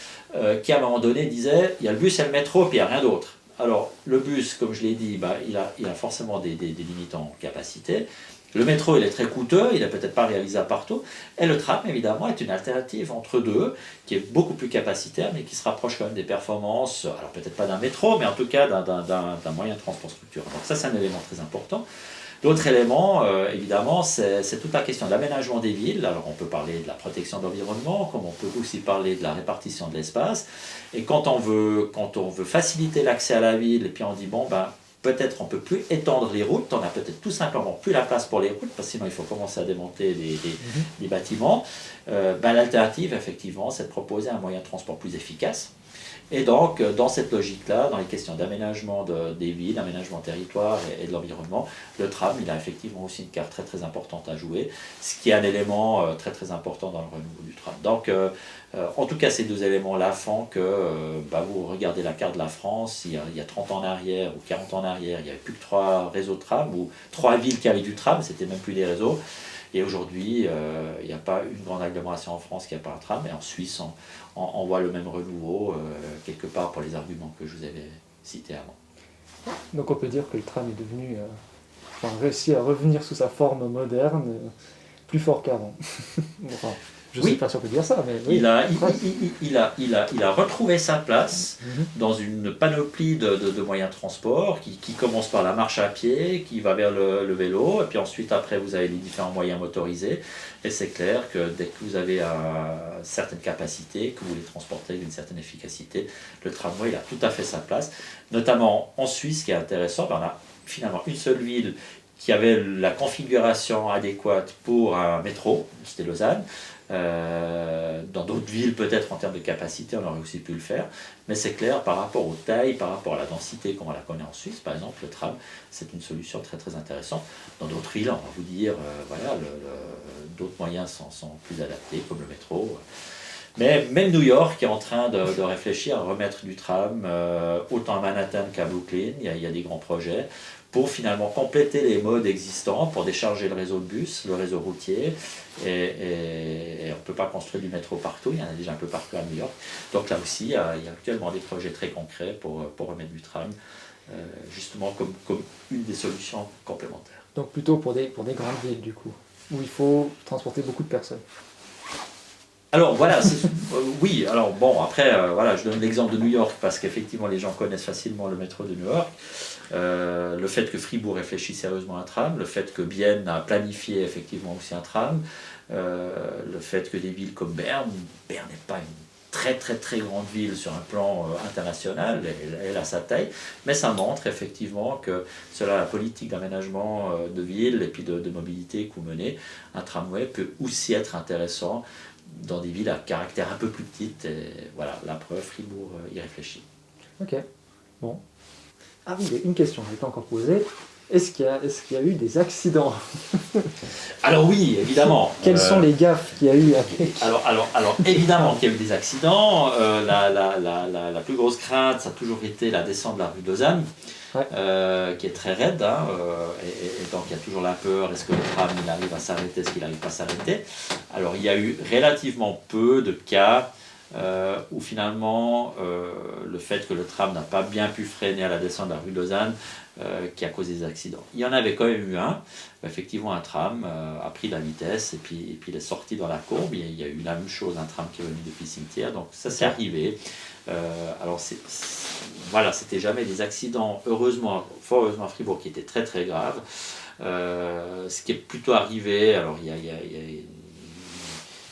qui à un moment donné disaient il y a le bus et le métro puis il n'y a rien d'autre. Alors, le bus, comme je l'ai dit, il a forcément des limites en capacité. Le métro, il est très coûteux, il n'est peut-être pas réalisable partout. Et le tram, évidemment, est une alternative entre deux, qui est beaucoup plus capacitaire, mais qui se rapproche quand même des performances, alors peut-être pas d'un métro, mais en tout cas d'un moyen de transport structurant. Donc ça, c'est un élément très important. L'autre élément, évidemment, c'est toute la question de l'aménagement des villes. Alors on peut parler de la protection de l'environnement, comme on peut aussi parler de la répartition de l'espace. Et quand on veut faciliter l'accès à la ville, et puis on dit, bon, peut-être on ne peut plus étendre les routes, on n'a peut-être tout simplement plus la place pour les routes, parce que sinon il faut commencer à démonter les bâtiments. L'alternative, effectivement, c'est de proposer un moyen de transport plus efficace. Et donc, dans cette logique-là, dans les questions d'aménagement des villes, d'aménagement territoire et de l'environnement, le tram, il a effectivement aussi une carte très très importante à jouer, ce qui est un élément très très important dans le renouveau du tram. Donc, en tout cas, ces deux éléments-là font que vous regardez la carte de la France, il y a 30 ans en arrière ou 40 ans en arrière, il n'y avait plus que 3 réseaux de tram, ou 3 villes qui avaient du tram, c'était même plus des réseaux. Et aujourd'hui, il n'y a pas une grande agglomération en France qui n'a pas un tram, et en Suisse, on voit le même renouveau quelque part pour les arguments que je vous avais cités avant. Donc on peut dire que le tram est devenu, réussi à revenir sous sa forme moderne, plus fort qu'avant. Enfin, je ne Oui. sais pas si on peut dire ça, mais oui. Il a retrouvé sa place dans une panoplie de moyens de transport qui commence par la marche à pied, qui va vers le vélo, et puis ensuite après vous avez les différents moyens motorisés. Et c'est clair que dès que vous avez certaines capacités, que vous les transportez avec une certaine efficacité, le tramway il a tout à fait sa place. Notamment en Suisse, ce qui est intéressant, on a finalement une seule ville qui avait la configuration adéquate pour un métro, c'était Lausanne. Dans d'autres villes, peut-être en termes de capacité, on aurait aussi pu le faire. Mais c'est clair, par rapport aux tailles, par rapport à la densité, comme on la connaît en Suisse, par exemple, le tram, c'est une solution très très intéressante. Dans d'autres villes, on va vous dire, d'autres moyens sont plus adaptés, comme le métro. Mais même New York est en train de réfléchir à remettre du tram, autant à Manhattan qu'à Brooklyn, il y a des grands projets, pour finalement compléter les modes existants, pour décharger le réseau de bus, le réseau routier, et on ne peut pas construire du métro partout, il y en a déjà un peu partout à New York. Donc là aussi, il y a actuellement des projets très concrets pour remettre du tram, justement comme une des solutions complémentaires. Donc plutôt pour des grandes villes du coup, où il faut transporter beaucoup de personnes. Alors voilà, oui, alors bon, après, je donne l'exemple de New York parce qu'effectivement les gens connaissent facilement le métro de New York. Le fait que Fribourg réfléchit sérieusement à un tram, le fait que Bienne a planifié effectivement aussi un tram, le fait que des villes comme Berne n'est pas une très très très grande ville sur un plan international, elle a sa taille, mais ça montre effectivement que cela, la politique d'aménagement de ville et puis de mobilité que vous menez, un tramway peut aussi être intéressant dans des villes à caractère un peu plus petites. Et voilà, la preuve, Fribourg y réfléchit. Ok, bon. Ah oui, il y a une question que je n'ai pas encore posée. Est-ce qu'il y a eu des accidents? Alors oui, évidemment. Quelles sont les gaffes qu'il y a eu alors évidemment qu'il y a eu des accidents. La plus grosse crainte, ça a toujours été la descente de la rue de Lausanne, qui est très raide. Et donc il y a toujours la peur, est-ce que le tram il arrive à s'arrêter, est-ce qu'il n'arrive pas à s'arrêter? Alors il y a eu relativement peu de cas où finalement le fait que le tram n'a pas bien pu freiner à la descente de la rue de Lausanne qui a causé des accidents. Il y en avait quand même eu un. Effectivement, un tram a pris la vitesse et puis il est sorti dans la courbe. Il y a eu la même chose, un tram qui est venu depuis le cimetière. Donc ça s'est arrivé. Alors c'était jamais des accidents, fort heureusement à Fribourg, qui étaient très très graves. Ce qui est plutôt arrivé, alors il y a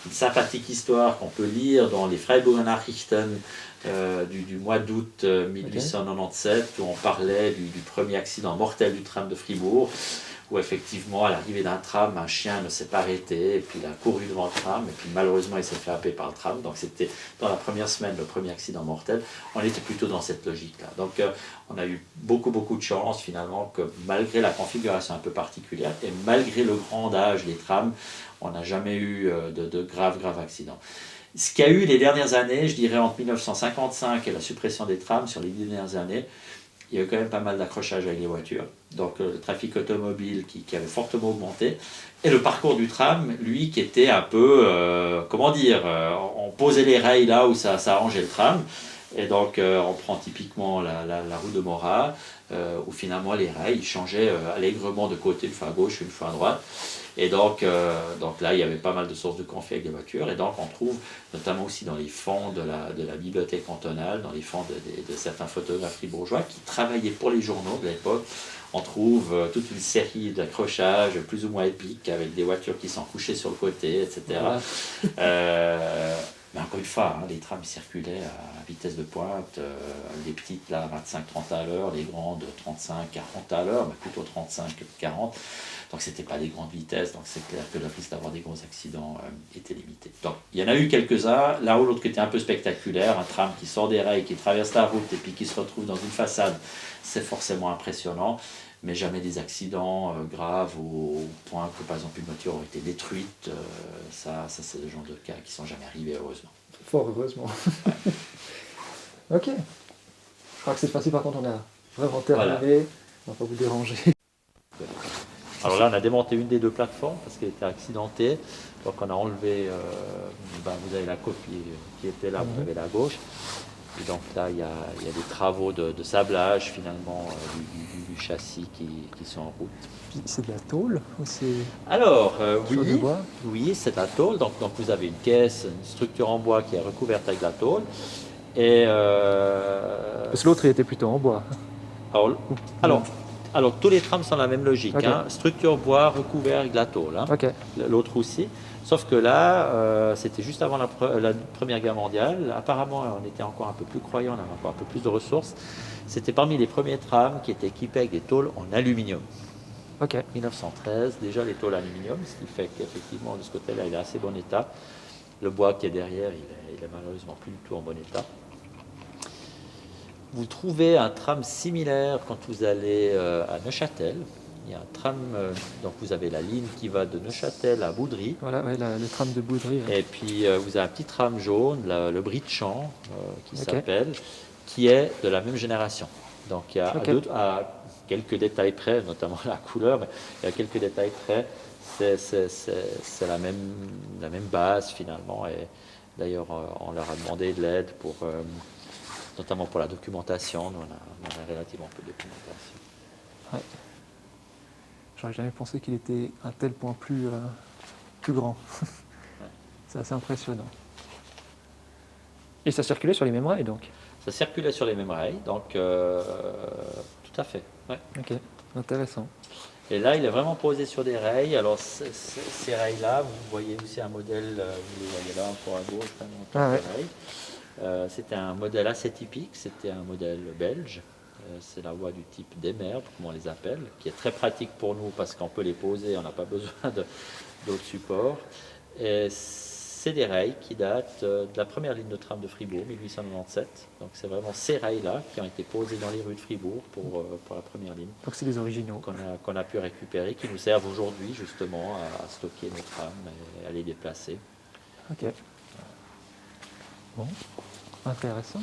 une sympathique histoire qu'on peut lire dans les Freiburger Nachrichten du mois d'août 1897, où on parlait du premier accident mortel du tram de Fribourg, où effectivement, à l'arrivée d'un tram, un chien ne s'est pas arrêté, et puis il a couru devant le tram, et puis malheureusement il s'est fait happer par le tram. Donc c'était dans la première semaine le premier accident mortel. On était plutôt dans cette logique-là. Donc on a eu beaucoup de chance finalement que malgré la configuration un peu particulière, et malgré le grand âge des trams, on n'a jamais eu de graves accidents. Ce qu'il y a eu les dernières années, je dirais entre 1955 et la suppression des trams, sur les 10 dernières années, il y a eu quand même pas mal d'accrochages avec les voitures. Donc le trafic automobile qui avait fortement augmenté. Et le parcours du tram, lui, qui était un peu, on posait les rails là où ça arrangeait le tram. Et donc on prend typiquement la route de Morat, où finalement les rails changeaient allègrement de côté, une fois à gauche, une fois à droite. Et donc là, il y avait pas mal de sources de conflits avec des voitures. Et donc on trouve, notamment aussi dans les fonds de la bibliothèque cantonale, dans les fonds de certains photographes fribourgeois qui travaillaient pour les journaux de l'époque, on trouve toute une série d'accrochages plus ou moins épiques avec des voitures qui sont couchées sur le côté, etc. Mais encore une fois, les trams circulaient à vitesse de pointe, les petites là 25-30 à l'heure, les grandes 35-40 à l'heure, mais plutôt 35-40. Donc c'était pas des grandes vitesses, donc c'est clair que le risque d'avoir des gros accidents était limité. Donc il y en a eu quelques-uns, l'un ou l'autre qui était un peu spectaculaire, un tram qui sort des rails, qui traverse la route et puis qui se retrouve dans une façade, c'est forcément impressionnant. Mais jamais des accidents graves au point que par exemple une voiture aurait été détruite. Ça c'est le genre de cas qui ne sont jamais arrivés, heureusement. Fort heureusement. Ok. Je crois que cette fois-ci, par contre, on a vraiment terminé. Voilà. On va pas vous déranger. Alors là, on a démonté une des deux plateformes parce qu'elle était accidentée. Donc on a enlevé, vous avez la copie qui était là, vous avez la gauche. Et donc là, il y a des travaux de sablage finalement du châssis qui sont en route. C'est de la tôle ou c'est... Alors, oui, c'est de la tôle. Donc vous avez une caisse, une structure en bois qui est recouverte avec de la tôle. Et parce que l'autre, il était plutôt en bois. Alors tous les trams sont la même logique. Okay. Structure bois recouvert avec de la tôle. Okay. L'autre aussi. Sauf que là, c'était juste avant la Première Guerre mondiale. Apparemment, on était encore un peu plus croyants, on avait encore un peu plus de ressources. C'était parmi les premiers trams qui étaient équipés avec des tôles en aluminium. Okay. 1913, déjà les tôles aluminium, ce qui fait qu'effectivement, de ce côté-là, il est assez bon état. Le bois qui est derrière, il est malheureusement plus du tout en bon état. Vous trouvez un tram similaire quand vous allez à Neuchâtel. Il y a un tram, donc vous avez la ligne qui va de Neuchâtel à Boudry. Voilà, ouais, le tram de Boudry. Ouais. Et puis vous avez un petit tram jaune, le Brie de Champ, qui s'appelle, qui est de la même génération. Donc il y a à quelques détails près, notamment la couleur, mais il y a quelques détails près, c'est la même base finalement. Et d'ailleurs, on leur a demandé de l'aide pour, notamment pour la documentation. Nous, on a relativement peu de documentation. Ouais. J'aurais jamais pensé qu'il était à tel point plus grand. Ouais. C'est assez impressionnant. Et ça circulait sur les mêmes rails, donc? Ça circulait sur les mêmes rails, donc tout à fait. Ouais. Ok, intéressant. Et là, il est vraiment posé sur des rails. Alors, ces rails-là, vous voyez aussi un modèle, vous les voyez là, encore à gauche, c'était un modèle assez typique, c'était un modèle belge. C'est la voie du type Demer, comme on les appelle, qui est très pratique pour nous parce qu'on peut les poser, on n'a pas besoin d'autres supports. Et c'est des rails qui datent de la première ligne de tram de Fribourg, 1897. Donc c'est vraiment ces rails-là qui ont été posés dans les rues de Fribourg pour la première ligne. Donc c'est des originaux. Qu'on a pu récupérer, qui nous servent aujourd'hui justement à stocker nos trams et à les déplacer. Ok. Bon, intéressant.